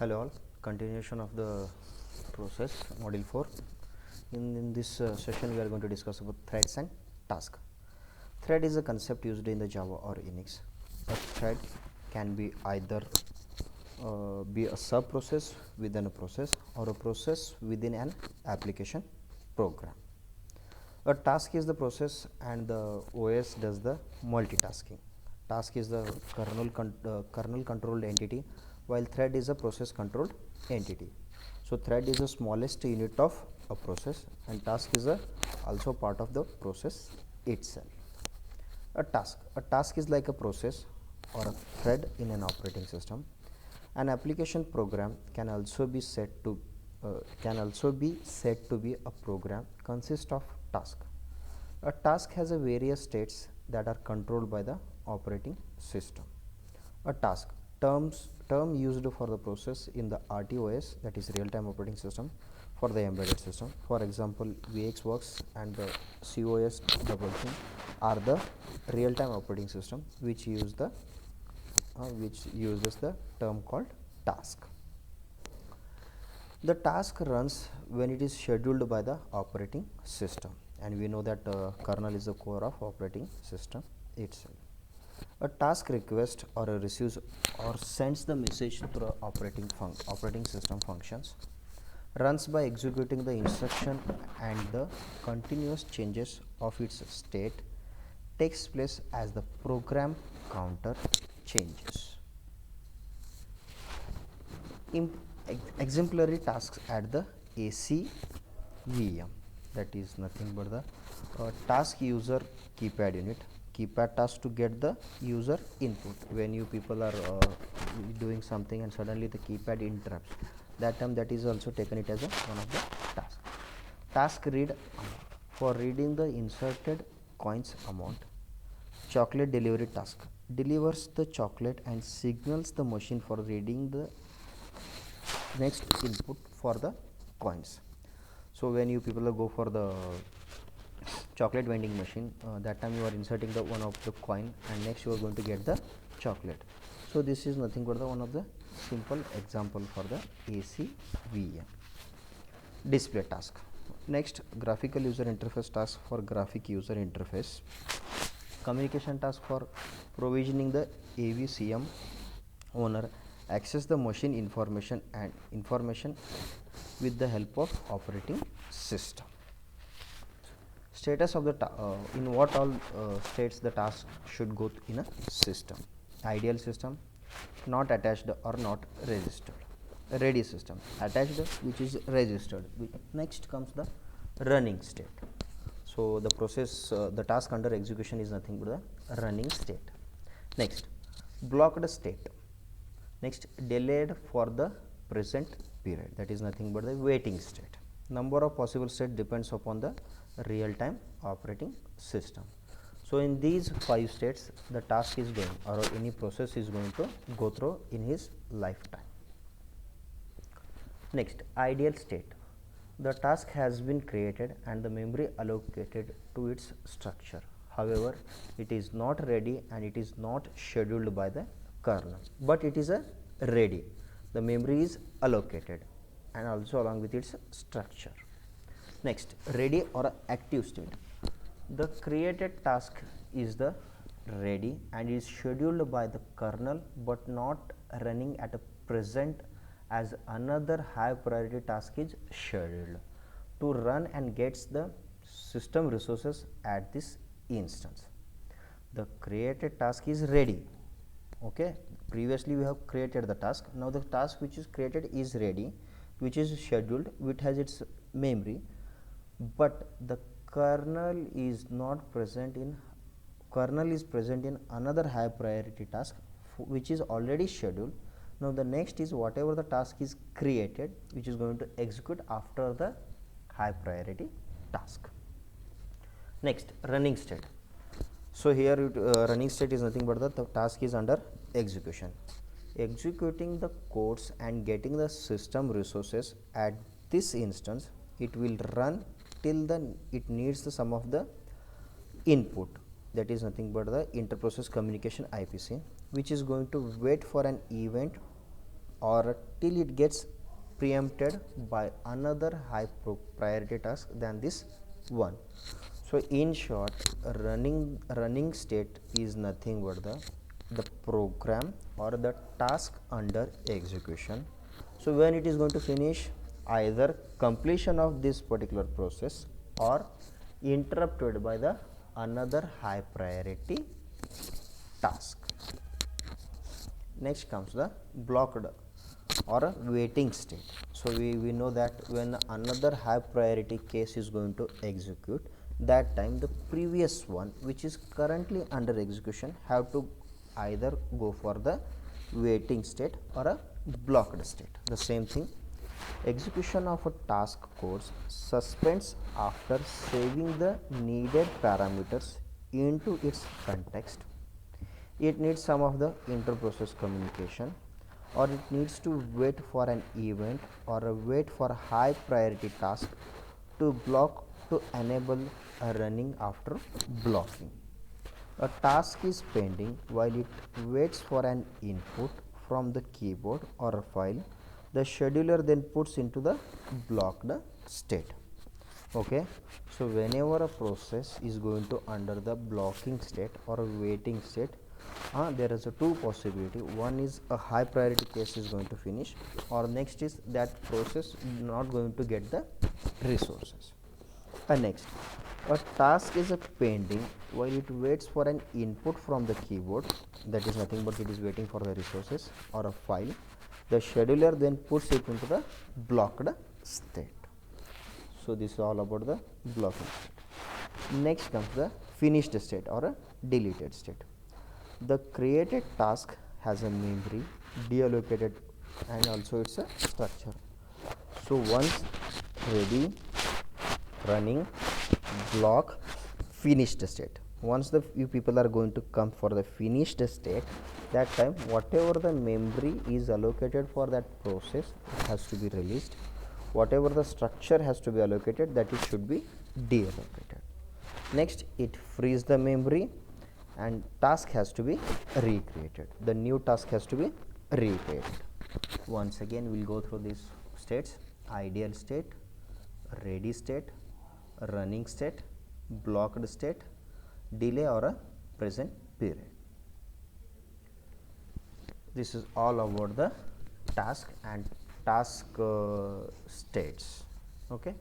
Hello all, continuation of the process module 4. In this session we are going to discuss about threads and task. Thread is a concept used in the Java or Unix. A thread can be either be a sub process within a process or a process within an application program. A task is the process and the OS does the multitasking. Task is the kernel controlled entity, while thread is a process controlled entity. So thread is the smallest unit of a process and task is also part of the process itself. A task is like a process or a thread in an operating system. An application program can also be said to be a program consist of task. A task has a various states that are controlled by the operating system. A task term used for the process in the RTOS, that is real time operating system, for the embedded system. For example, VxWorks and the COS double thing are the real time operating system which uses the term called task. The task runs when it is scheduled by the operating system, and we know that kernel is the core of operating system itself. A task requests or receives or sends the message through operating system functions, runs by executing the instruction, and the continuous changes of its state takes place as the program counter changes. Exemplary tasks at the ACVM, that is nothing but the task user keypad unit. Keypad task to get the user input. When you people are doing something and suddenly the keypad interrupts, that time that is also taken it as one of the tasks. Task read for reading the inserted coins amount. Chocolate delivery task delivers the chocolate and signals the machine for reading the next input for the coins. So when you people go for the chocolate vending machine, that time you are inserting the one of the coin and next you are going to get the chocolate. So this is nothing but the one of the simple example for the ACVM. Display task. Next, graphical user interface task for graphic user interface. Communication task for provisioning the AVCM owner access the machine information with the help of operating system. Status of the in what all states the task should go in a system. Ideal system, not attached or not registered. Ready system, attached which is registered. Next comes the running state. So the process the task under execution is nothing but the running state. Next, blocked state. Next, delayed for the present period, that is nothing but the waiting state. Number of possible states depends upon the real time operating system. So in these 5 states the task is going or any process is going to go through in his lifetime. Next, ideal state. The task has been created and the memory allocated to its structure. However, it is not ready and it is not scheduled by the kernel, but it is a ready. The memory is allocated and also along with its structure. Next, ready or active state. The created task is the ready and is scheduled by the kernel but not running at a present, as another high priority task is scheduled to run and gets the system resources at this instance. The created task is ready. Okay, previously we have created the task. Now the task which is created is ready, which is scheduled, which has its memory, but the kernel is present in another high priority task which is already scheduled. Now the next is whatever the task is created which is going to execute after the high priority task. Next, running state. So here running state is nothing but the task is under execution, executing the codes and getting the system resources at this instance. It will run till it needs the sum of the input, that is nothing but the interprocess communication IPC, which is going to wait for an event or till it gets preempted by another high priority task than this one. So in short, running state is nothing but the program or the task under execution. So when it is going to finish, either completion of this particular process or interrupted by the another high priority task. Next comes the blocked or a waiting state. So we know that when another high priority case is going to execute, that time the previous one which is currently under execution have to either go for the waiting state or a blocked state. The same thing, execution of a task codes suspends after saving the needed parameters into its context. It needs some of the inter-process communication, or it needs to wait for an event or wait for a high priority task to block to enable a running after blocking. A task is pending while it waits for an input from the keyboard or a file. The scheduler then puts into the blocked state. Okay, so whenever a process is going to under the blocking state or a waiting state, there is a two possibility. One is a high priority case is going to finish, or next is that process not going to get the resources. Next, a task is a pending while it waits for an input from the keyboard, that is nothing but it is waiting for the resources or a file. The scheduler then puts it into the blocked state. So this is all about the blocking state. Next comes the finished state or a deleted state. The created task has a memory, deallocated, and also it's a structure. So once ready, running, block, finished state. Once the you people are going to come for the finished state, that time whatever the memory is allocated for that process has to be released. Whatever the structure has to be allocated, that it should be deallocated. Next, it frees the memory and task has to be recreated. The new task has to be recreated. Once again, we will go through these states: ideal state, ready state, running state, blocked state, delay or a present period. This is all about the task and task states. Okay.